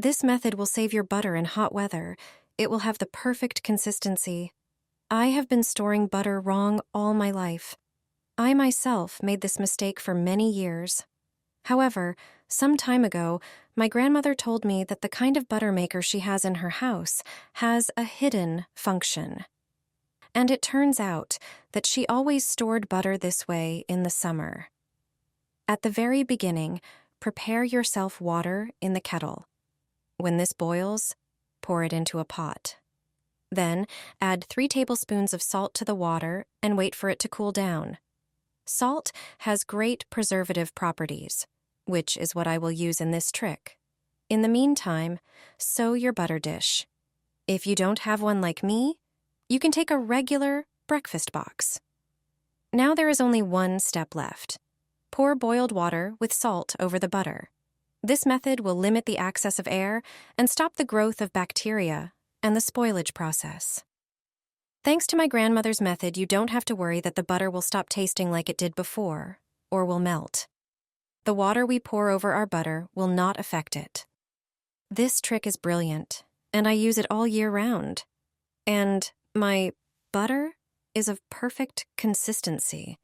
This method will save your butter in hot weather. It will have the perfect consistency. I have been storing butter wrong all my life. I myself made this mistake for many years. However, some time ago, my grandmother told me that the kind of butter maker she has in her house has a hidden function. And it turns out that she always stored butter this way in the summer. At the very beginning, prepare yourself water in the kettle. When this boils, pour it into a pot. Then, add 3 tablespoons of salt to the water and wait for it to cool down. Salt has great preservative properties, which is what I will use in this trick. In the meantime, sew your butter dish. If you don't have one like me, you can take a regular breakfast box. Now there is only one step left. Pour boiled water with salt over the butter. This method will limit the access of air and stop the growth of bacteria and the spoilage process. Thanks to my grandmother's method, you don't have to worry that the butter will stop tasting like it did before or will melt. The water we pour over our butter will not affect it. This trick is brilliant, and I use it all year round. And my butter is of perfect consistency.